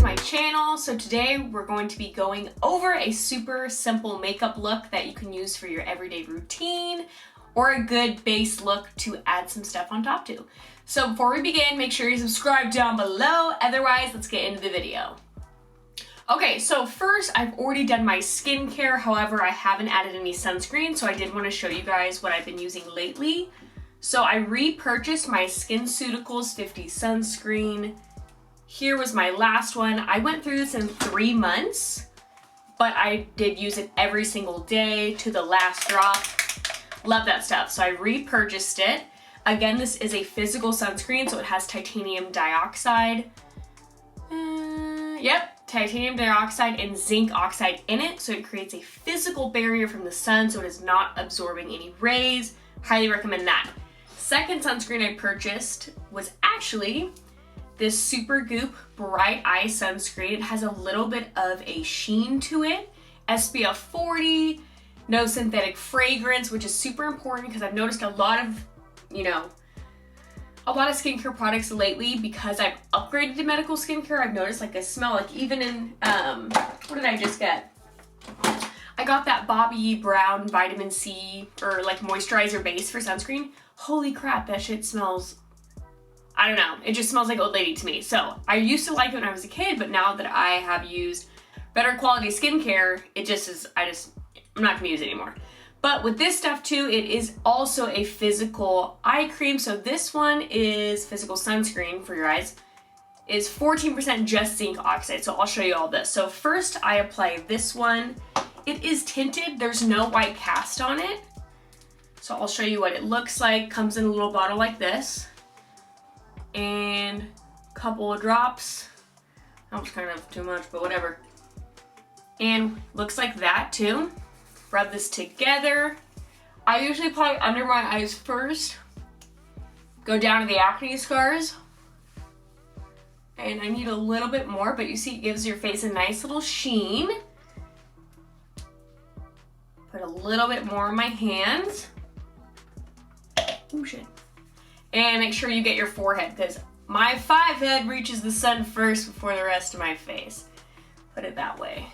to my channel. So today we're going to be going over a super simple makeup look that you can use for your everyday routine or a good base look to add some stuff on top to. So before we begin, make sure you subscribe down below. Otherwise, let's get into the video. Okay, so first I've already done my skincare. However, I haven't added any sunscreen, so I did want to show you guys what I've been using lately. So I repurchased my Skinsceuticals 50 sunscreen. Here was my last one. I went through this in 3 months, but I did use it every single day to the last drop. Love that stuff. So I repurchased it. Again, this is a physical sunscreen, so it has titanium dioxide. Titanium dioxide and zinc oxide in it, so it creates a physical barrier from the sun, so it is not absorbing any rays. Highly recommend that. Second sunscreen I purchased was actually this Supergoop Bright Eye Sunscreen. It has a little bit of a sheen to it. SPF 40, no synthetic fragrance, which is super important because I've noticed a lot of skincare products lately, because I've upgraded to medical skincare. I've noticed like a smell, like even in, what did I just get? I got that Bobbi Brown vitamin C or like moisturizer base for sunscreen. Holy crap, that shit smells, I don't know, it just smells like old lady to me. So I used to like it when I was a kid, but now that I have used better quality skincare, it just is, I'm not gonna use it anymore. But with this stuff too, it is also a physical eye cream. So this one is physical sunscreen for your eyes, is 14% just zinc oxide. So I'll show you all this. So first I apply this one. It is tinted, there's no white cast on it. So I'll show you what it looks like. Comes in a little bottle like this. And a couple of drops. That was kind of too much, but whatever. And looks like that too. Rub this together. I usually apply under my eyes first. Go down to the acne scars. And I need a little bit more, but you see it gives your face a nice little sheen. Put a little bit more on my hands. Oh shit. And make sure you get your forehead, because my 5 head reaches the sun first before the rest of my face. Put it that way.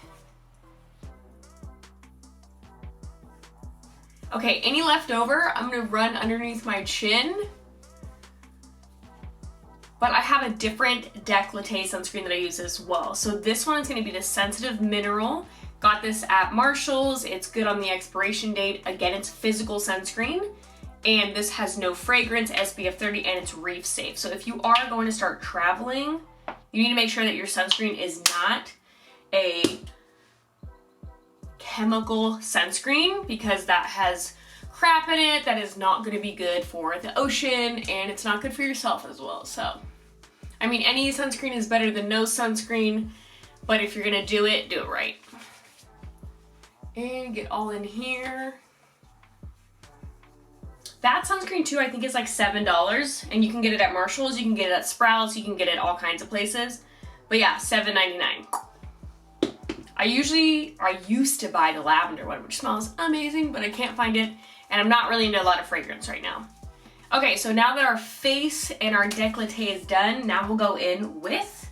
Okay, any left over, I'm gonna run underneath my chin. But I have a different décolleté sunscreen that I use as well. So this one is gonna be the Sensitive Mineral. Got this at Marshall's. It's good on the expiration date. Again, it's physical sunscreen. And this has no fragrance, SPF 30, and it's REEF safe. So if you are going to start traveling, you need to make sure that your sunscreen is not a chemical sunscreen, because that has crap in it that is not going to be good for the ocean, and it's not good for yourself as well. So, I mean, any sunscreen is better than no sunscreen, but if you're going to do it right. And get all in here. That sunscreen too, I think is like $7, and you can get it at Marshall's, you can get it at Sprouts, you can get it all kinds of places. But yeah, $7.99. I used to buy the lavender one, which smells amazing, but I can't find it, and I'm not really into a lot of fragrance right now. Okay, so now that our face and our décolleté is done, now we'll go in with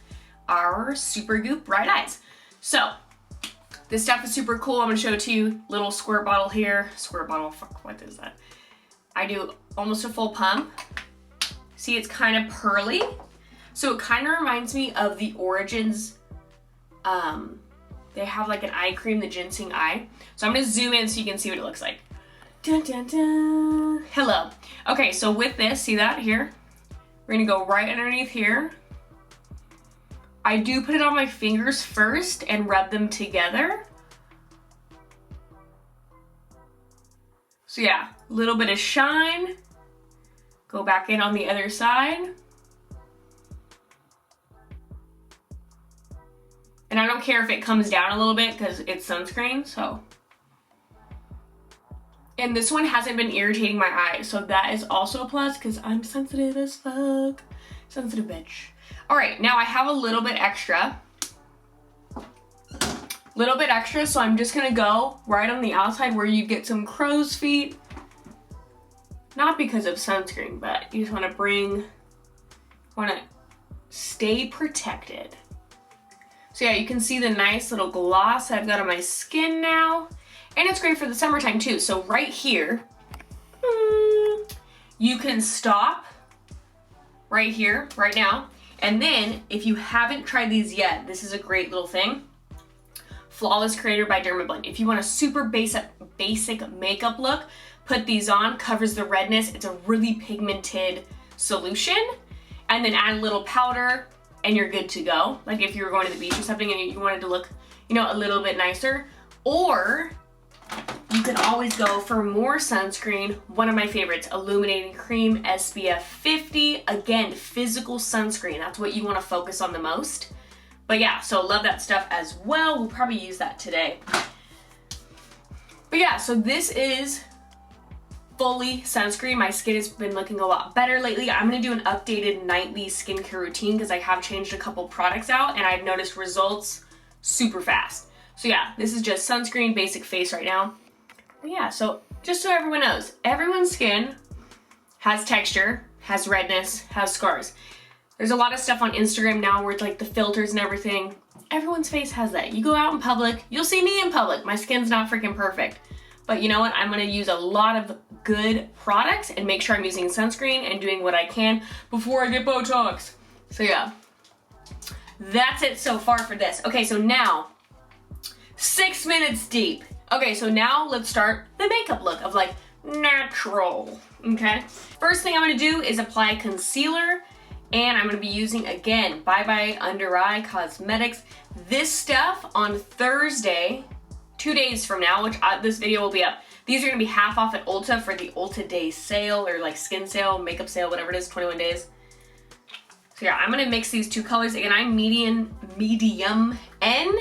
our Supergoop Bright Eyes. So, this stuff is super cool. I'm gonna show it to you. Little squirt bottle here. Squirt bottle, fuck, what is that? I do almost a full pump. See, it's kind of pearly. So it kind of reminds me of the Origins, they have like an eye cream, the ginseng eye. So I'm gonna zoom in so you can see what it looks like. Dun, dun, dun. Hello. Okay, so with this, see that here? We're gonna go right underneath here. I do put it on my fingers first and rub them together. So yeah, a little bit of shine. Go back in on the other side. And I don't care if it comes down a little bit because it's sunscreen, so. And this one hasn't been irritating my eyes, so that is also a plus because I'm sensitive as fuck. Sensitive bitch. All right, now I have a little bit extra. So I'm just gonna go right on the outside where you get some crow's feet. Not because of sunscreen, but you just wanna stay protected. So yeah, you can see the nice little gloss I've got on my skin now. And it's great for the summertime too. So right here, you can stop right here, right now. And then if you haven't tried these yet, this is a great little thing. Flawless Creator by Dermablend. If you want a super basic makeup look, put these on, covers the redness. It's a really pigmented solution. And then add a little powder and you're good to go. Like if you were going to the beach or something and you wanted to look, you know, a little bit nicer. Or you can always go for more sunscreen. One of my favorites, Illuminating Cream SPF 50. Again, physical sunscreen. That's what you want to focus on the most. But yeah, so love that stuff as well. We'll probably use that today. But yeah, so this is fully sunscreen. My skin has been looking a lot better lately. I'm gonna do an updated nightly skincare routine because I have changed a couple products out and I've noticed results super fast. So yeah, this is just sunscreen, basic face right now. But yeah, so just so everyone knows, everyone's skin has texture, has redness, has scars. There's a lot of stuff on Instagram now where it's like the filters and everything. Everyone's face has that. You go out in public, you'll see me in public. My skin's not freaking perfect. But you know what? I'm gonna use a lot of good products and make sure I'm using sunscreen and doing what I can before I get Botox. So yeah, that's it so far for this. Okay, so now, 6 minutes deep. Okay, so now let's start the makeup look of like natural, okay? First thing I'm gonna do is apply concealer, and I'm gonna be using, again, Bye Bye Under Eye Cosmetics. This stuff on Thursday, 2 days from now, which this video will be up. These are gonna be half off at Ulta for the Ulta Day sale, or like skin sale, makeup sale, whatever it is, 21 days. So yeah, I'm gonna mix these two colors. Again, I'm medium N,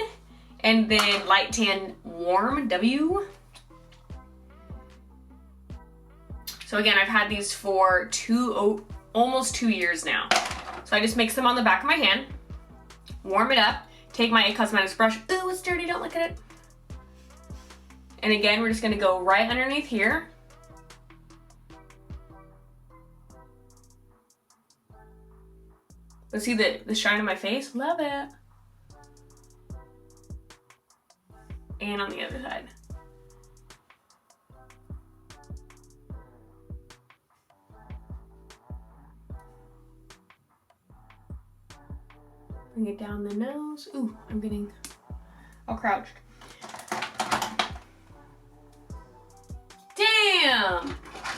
and then light tan warm W. So again, I've had these for almost 2 years now. So I just mix them on the back of my hand, warm it up, take my cosmetics brush. Ooh, it's dirty, don't look at it. And again, we're just gonna go right underneath here. Let's see the shine on my face, love it. And on the other side. Bring it down the nose. Ooh, I'm getting all crouched. Damn!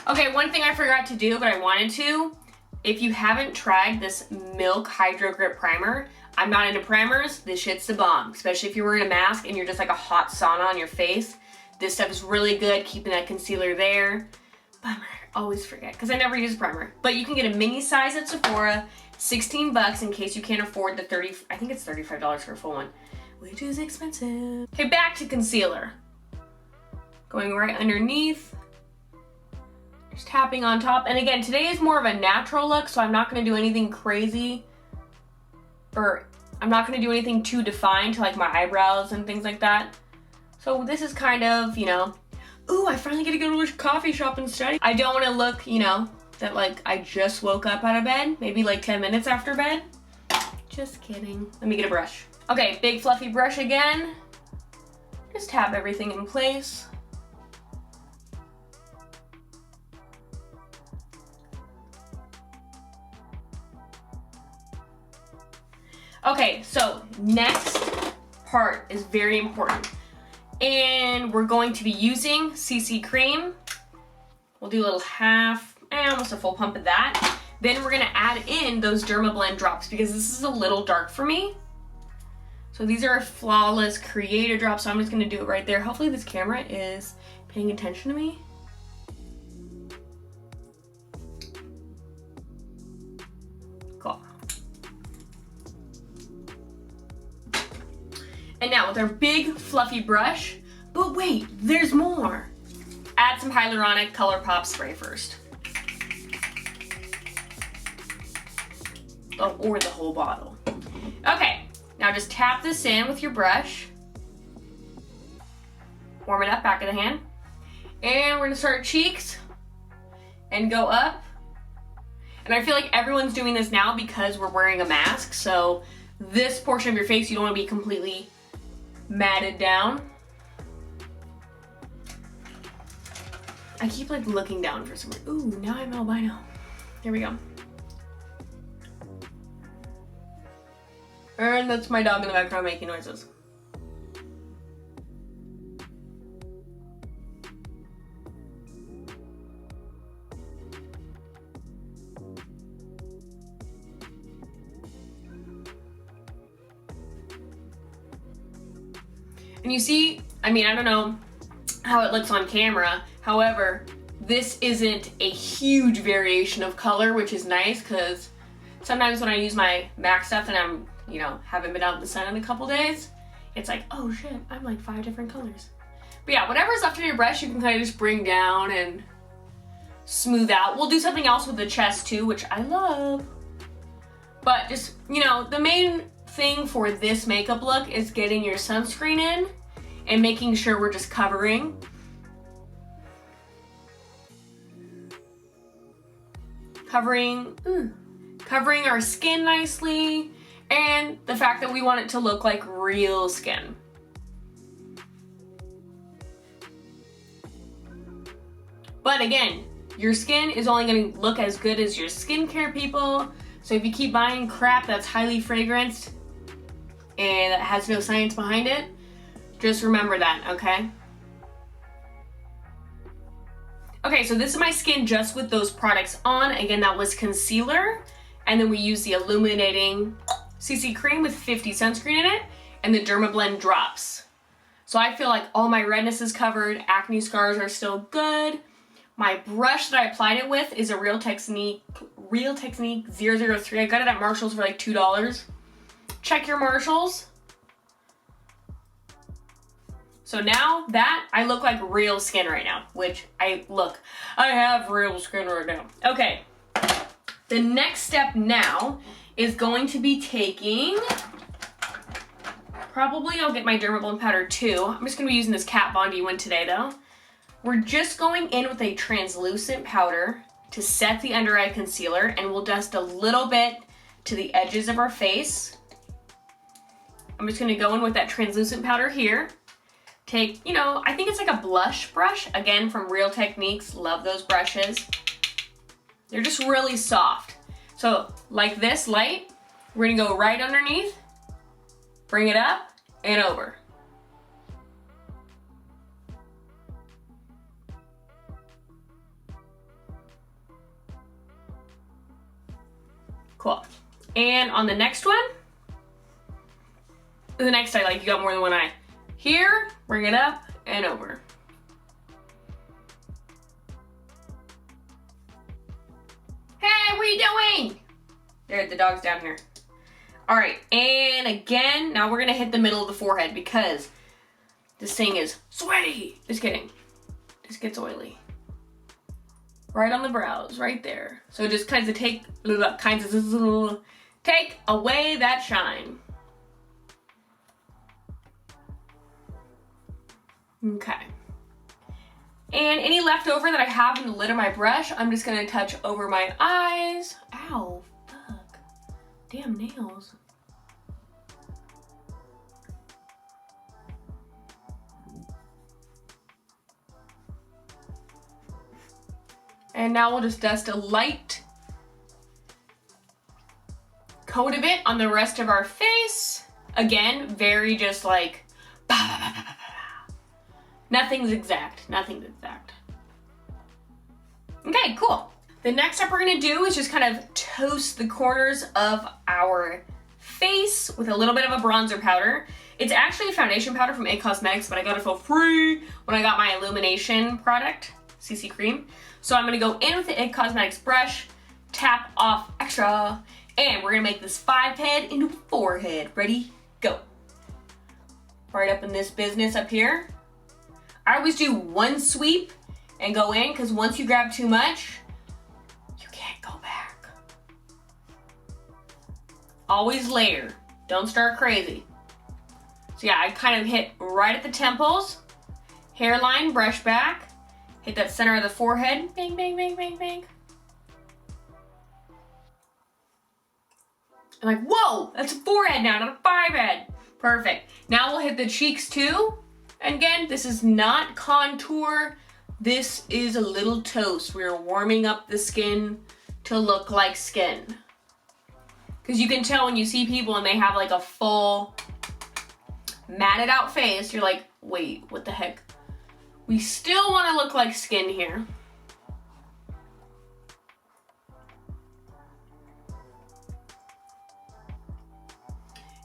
Okay, one thing I forgot to do, but I wanted to. If you haven't tried this Milk Hydro Grip Primer, I'm not into primers, this shit's the bomb. Especially if you're wearing a mask and you're just like a hot sauna on your face. This stuff is really good, keeping that concealer there. Bummer, always forget, because I never use primer. But you can get a mini size at Sephora, 16 bucks in case you can't afford the I think it's $35 for a full one, which is expensive. Okay, back to concealer. Going right underneath. Just tapping on top. And again, today is more of a natural look, so I'm not gonna do anything crazy, or I'm not gonna do anything too defined to like my eyebrows and things like that. So this is kind of, you know, ooh, I finally get to go to a coffee shop and study. I don't wanna look, you know, that like I just woke up out of bed, maybe like 10 minutes after bed. Just kidding. Let me get a brush. Okay, big fluffy brush again. Just tap everything in place. Okay, so next part is very important. And we're going to be using CC cream. We'll do a little half, almost a full pump of that. Then we're gonna add in those Dermablend drops because this is a little dark for me. So these are Flawless Creator drops, so I'm just gonna do it right there. Hopefully this camera is paying attention to me. Cool. And now with our big fluffy brush, but wait, there's more. Add some hyaluronic color pop spray first. Oh, or the whole bottle. Okay, now just tap this in with your brush. Warm it up, back of the hand. And we're gonna start cheeks and go up. And I feel like everyone's doing this now because we're wearing a mask, so this portion of your face, you don't want to be completely matted down. I keep like looking down for some reason. Ooh, now I'm albino. There we go. And that's my dog in the background making noises. And you see, I mean, I don't know how it looks on camera. However, this isn't a huge variation of color, which is nice because sometimes when I use my MAC stuff and I'm, you know, haven't been out in the sun in a couple days, it's like, oh shit, I'm like 5 different colors. But yeah, whatever's left on your brush, you can kind of just bring down and smooth out. We'll do something else with the chest too, which I love. But just, you know, the main thing for this makeup look is getting your sunscreen in and making sure we're just covering our skin nicely, and the fact that we want it to look like real skin. But again, your skin is only going to look as good as your skincare, people. So if you keep buying crap that's highly fragranced and that has no science behind it, just remember that, okay? Okay, so this is my skin just with those products on. Again, that was concealer. And then we use the illuminating CC cream with 50 sunscreen in it and the Dermablend drops. So I feel like all my redness is covered. Acne scars are still good. My brush that I applied it with is a Real Technique 003. I got it at Marshall's for like $2. Check your Marshalls. So now that I look like real skin right now, which I have real skin right now. Okay, the next step now is going to be taking, probably I'll get my Dermablend powder too. I'm just gonna be using this Kat Von D one today though. We're just going in with a translucent powder to set the under eye concealer, and we'll dust a little bit to the edges of our face. I'm just gonna go in with that translucent powder here. Take, you know, I think it's like a blush brush, again from Real Techniques, love those brushes. They're just really soft. So like this light, we're gonna go right underneath, bring it up and over. Cool. And on the next one, the next eye, like you got more than one eye. Here, bring it up and over. Hey, what are you doing? There, the dog's down here. All right, and again, now we're gonna hit the middle of the forehead because this thing is sweaty. Just kidding. Just gets oily. Right on the brows, right there. So just kind of take away that shine. Okay. And any leftover that I have in the lid of my brush, I'm just gonna touch over my eyes. Ow, fuck. Damn nails. And now we'll just dust a light coat of it on the rest of our face. Again, very just like, nothing's exact, nothing's exact. Okay, cool. The next step we're gonna do is just kind of toast the corners of our face with a little bit of a bronzer powder. It's actually a foundation powder from IT Cosmetics, but I got it for free when I got my illumination product, CC cream. So I'm gonna go in with the IT Cosmetics brush, tap off extra, and we're gonna make this 5-head into 4-head. Ready? Go. Right up in this business up here. I always do one sweep and go in, because once you grab too much, you can't go back. Always layer. Don't start crazy. So yeah, I kind of hit right at the temples, hairline, brush back, hit that center of the forehead, bang, bang, bang, bang, bang. I'm like, whoa, that's a 4-head now, not a 5-head. Perfect. Now we'll hit the cheeks too. And again, this is not contour. This is a little toast. We're warming up the skin to look like skin. Because you can tell when you see people and they have like a full matted out face, you're like, wait, what the heck? We still want to look like skin here.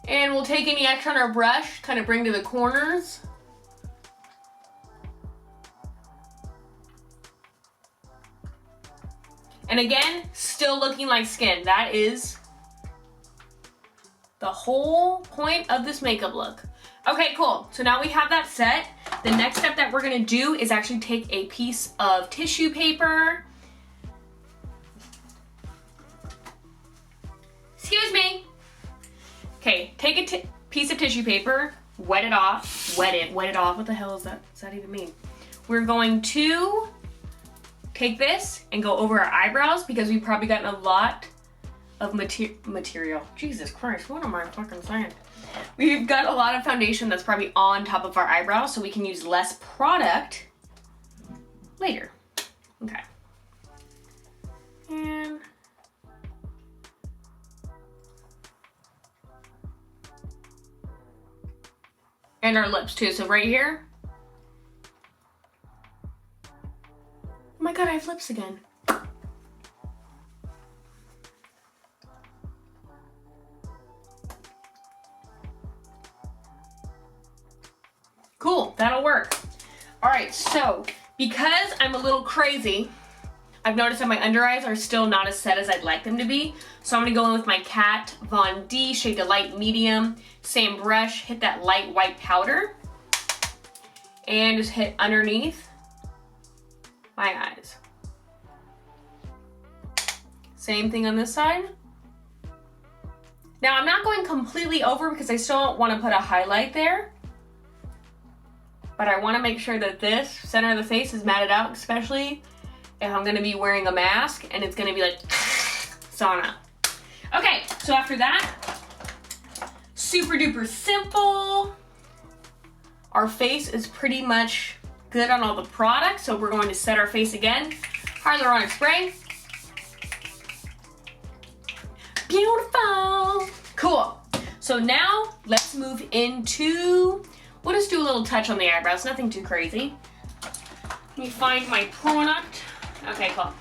And we'll take any extra on our brush, kind of bring to the corners. And again, still looking like skin. That is the whole point of this makeup look. Okay, cool. So now we have that set. The next step that we're gonna do is actually take a piece of tissue paper. Excuse me. Okay, take a piece of tissue paper, wet it off, wet it off. What the hell does that even mean? We're going to take this and go over our eyebrows because we've probably gotten a lot of material. Jesus Christ, what am I fucking saying? We've got a lot of foundation that's probably on top of our eyebrows, so we can use less product later. Okay. And our lips too, so right here. Oh my God, I have lips again. Cool, that'll work. All right, so because I'm a little crazy, I've noticed that my under eyes are still not as set as I'd like them to be. So I'm gonna go in with my Kat Von D, shade to light medium, same brush, hit that light white powder, and just hit underneath my eyes. Same thing on this side. Now I'm not going completely over because I still don't want to put a highlight there, but I want to make sure that this center of the face is matted out, especially if I'm going to be wearing a mask and it's going to be like sauna. Okay, so after that, super duper simple. Our face is pretty much good on all the products, so we're going to set our face again. Hyaluronic spray. Beautiful. Cool. So now let's move into, we'll just do a little touch on the eyebrows, nothing too crazy. Let me find my product. Okay, cool.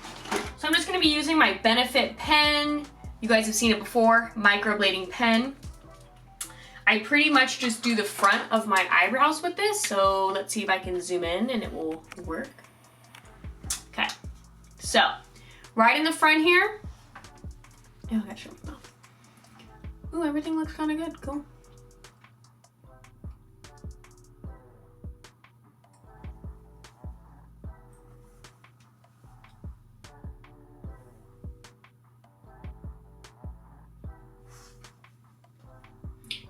So I'm just gonna be using my Benefit pen. You guys have seen it before, microblading pen. I pretty much just do the front of my eyebrows with this, so let's see if I can zoom in and it will work. Okay, so right in the front here. Oh, I got you. Oh. Ooh, everything looks kind of good, cool.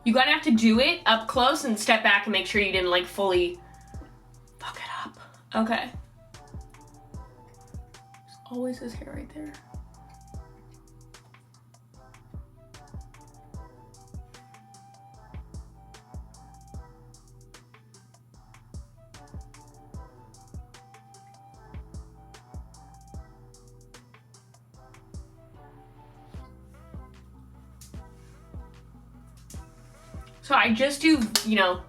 You're gonna have to do it up close and step back and make sure you didn't like fully fuck it up. Okay. There's always this hair right there. So I just do, you know,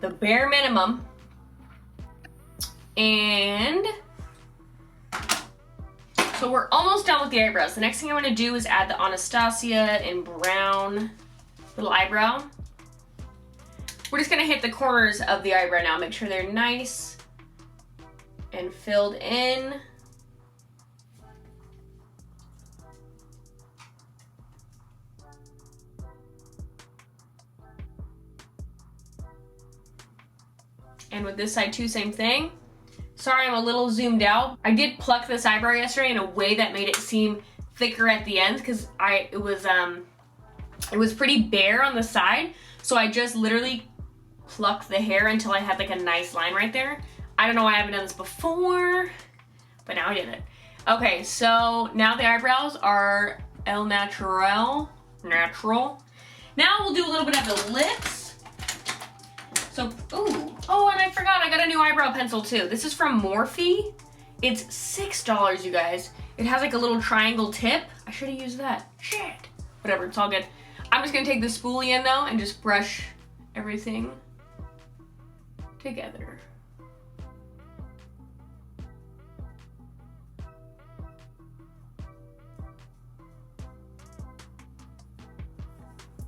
the bare minimum. And so we're almost done with the eyebrows. The next thing I want to do is add the Anastasia in brown little eyebrow. We're just going to hit the corners of the eyebrow now. Make sure they're nice and filled in. And with this side too, same thing. Sorry, I'm a little zoomed out. I did pluck this eyebrow yesterday in a way that made it seem thicker at the end because it was pretty bare on the side. So I just literally plucked the hair until I had like a nice line right there. I don't know why I haven't done this before, but now I did it. Okay, so now the eyebrows are El Natural natural. Now we'll do a little bit of the lips. So, oh, and I forgot, I got a new eyebrow pencil too. This is from Morphe. It's $6, you guys. It has like a little triangle tip. I should have used that. Shit. Whatever, it's all good. I'm just gonna take the spoolie in though and just brush everything together.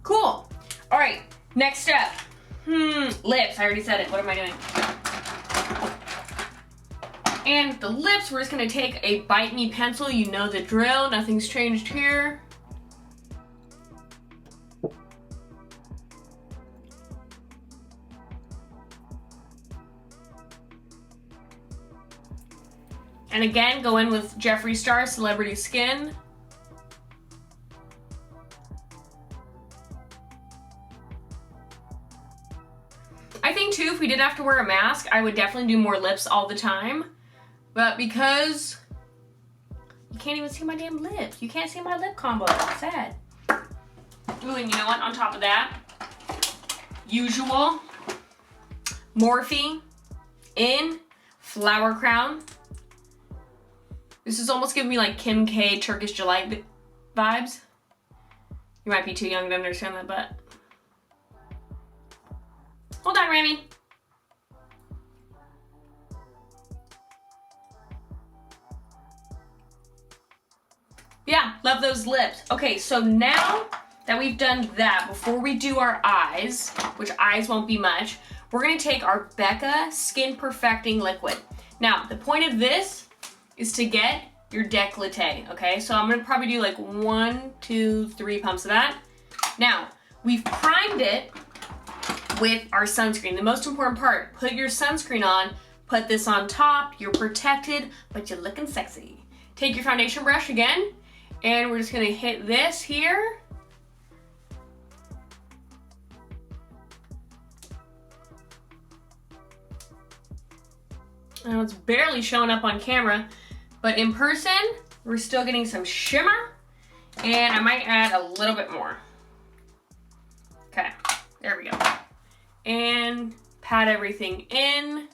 Cool. All right, next step. Lips, I already said it. What am I doing? And the lips, we're just gonna take a Bite Me pencil. You know the drill, nothing's changed here. And again, go in with Jeffree Star Celebrity Skin. I think too, if we didn't have to wear a mask, I would definitely do more lips all the time. But because you can't even see my damn lips. You can't see my lip combo, it's sad. Ooh, and you know what, on top of that, usual Morphe in Flower Crown. This is almost giving me like Kim K Turkish Delight vibes. You might be too young to understand that, but hold on, Remy. Yeah, love those lips. Okay, so now that we've done that, before we do our eyes, which eyes won't be much, we're gonna take our Becca Skin Perfecting Liquid. Now, the point of this is to get your décolleté, okay? So I'm gonna probably do like 1, 2, 3 pumps of that. Now, we've primed it with our sunscreen. The most important part, put your sunscreen on, put this on top, you're protected, but you're looking sexy. Take your foundation brush again, and we're just gonna hit this here. I know it's barely showing up on camera, but in person, we're still getting some shimmer, and I might add a little bit more. Okay, there we go. And pat everything in.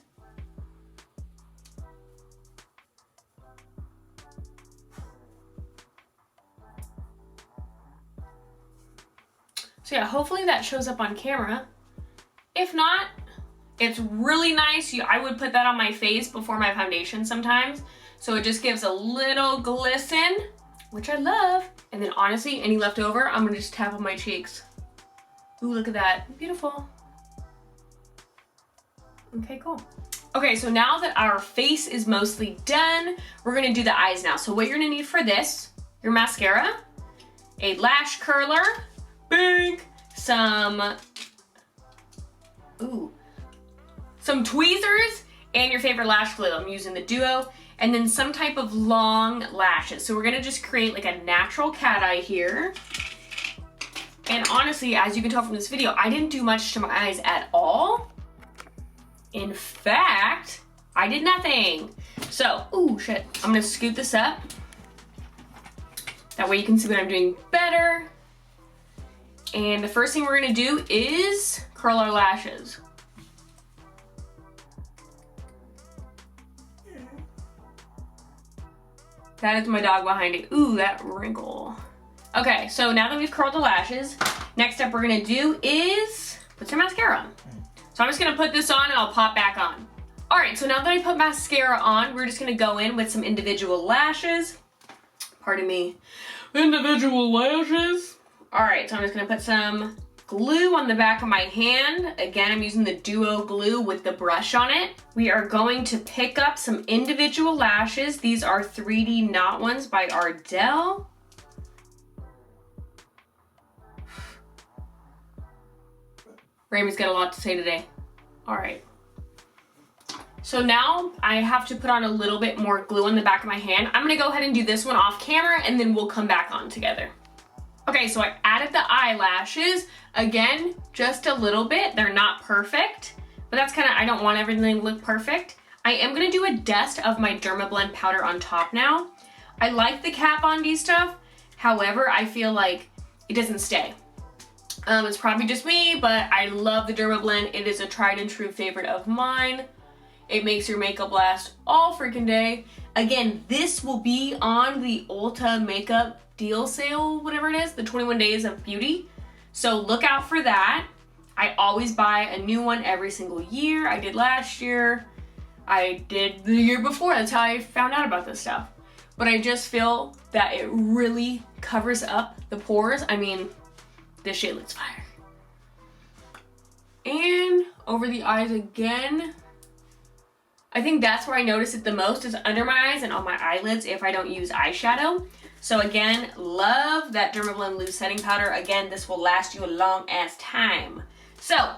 So yeah, hopefully that shows up on camera. If not, it's really nice. I would put that on my face before my foundation sometimes. So it just gives a little glisten, which I love. And then honestly, any left over, I'm gonna just tap on my cheeks. Ooh, look at that, beautiful. Okay, cool. Okay, so now that our face is mostly done, we're gonna do the eyes now. So what you're gonna need for this, your mascara, a lash curler, big, some tweezers, and your favorite lash glue. I'm using the Duo, and then some type of long lashes. So we're gonna just create like a natural cat eye here. And honestly, as you can tell from this video, I didn't do much to my eyes at all. In fact, I did nothing. So, ooh, shit. I'm gonna scoot this up. That way you can see what I'm doing better. And the first thing we're gonna do is curl our lashes. That is my dog behind it. Ooh, that wrinkle. Okay, so now that we've curled the lashes, next step we're gonna do is put some mascara on. So I'm just gonna put this on and I'll pop back on. All right, so now that I put mascara on, we're just gonna go in with some individual lashes. Pardon me, individual lashes. All right, so I'm just gonna put some glue on the back of my hand. Again, I'm using the Duo glue with the brush on it. We are going to pick up some individual lashes. These are 3D Knot ones by Ardell. Ramey's got a lot to say today. All right. So now I have to put on a little bit more glue on the back of my hand. I'm gonna go ahead and do this one off camera and then we'll come back on together. Okay, so I added the eyelashes. Again, just a little bit. They're not perfect, but that's kind of, I don't want everything to look perfect. I am gonna do a dust of my Dermablend powder on top now. I like the Kat Von D stuff. However, I feel like it doesn't stay. It's probably just me, but I love the Derma Blend. It is a tried and true favorite of mine. It makes your makeup last all freaking day. Again, this will be on the Ulta makeup deal sale, whatever it is, the 21 Days of Beauty. So look out for that. I always buy a new one every single year. I did last year. I did the year before. That's how I found out about this stuff. But I just feel that it really covers up the pores. I mean, this shit looks fire. And over the eyes again. I think that's where I notice it the most, is under my eyes and on my eyelids if I don't use eyeshadow. So again, love that Derma Blend Loose Setting Powder. Again, this will last you a long ass time. So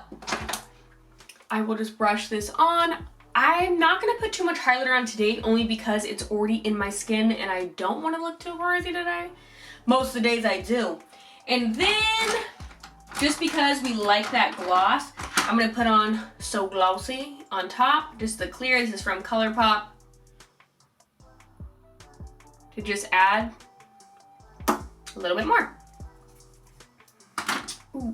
I will just brush this on. I'm not gonna put too much highlighter on today, only because it's already in my skin and I don't wanna look too rosy today. Most of the days I do. And then, just because we like that gloss, I'm gonna put on So Glossy on top, just the clear. This is from ColourPop. To just add a little bit more. Ooh.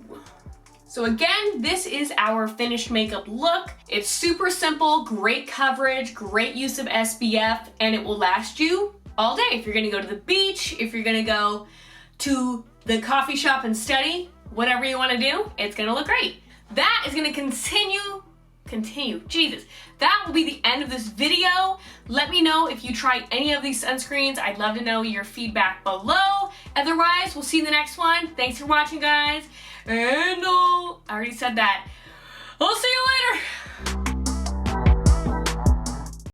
So again, this is our finished makeup look. It's super simple, great coverage, great use of SPF, and it will last you all day. If you're gonna go to the beach, if you're gonna go to the coffee shop and study, whatever you wanna do, it's gonna look great. That is gonna continue, Jesus. That will be the end of this video. Let me know if you try any of these sunscreens. I'd love to know your feedback below. Otherwise, we'll see you in the next one. Thanks for watching, guys. And I already said that. I'll see you later.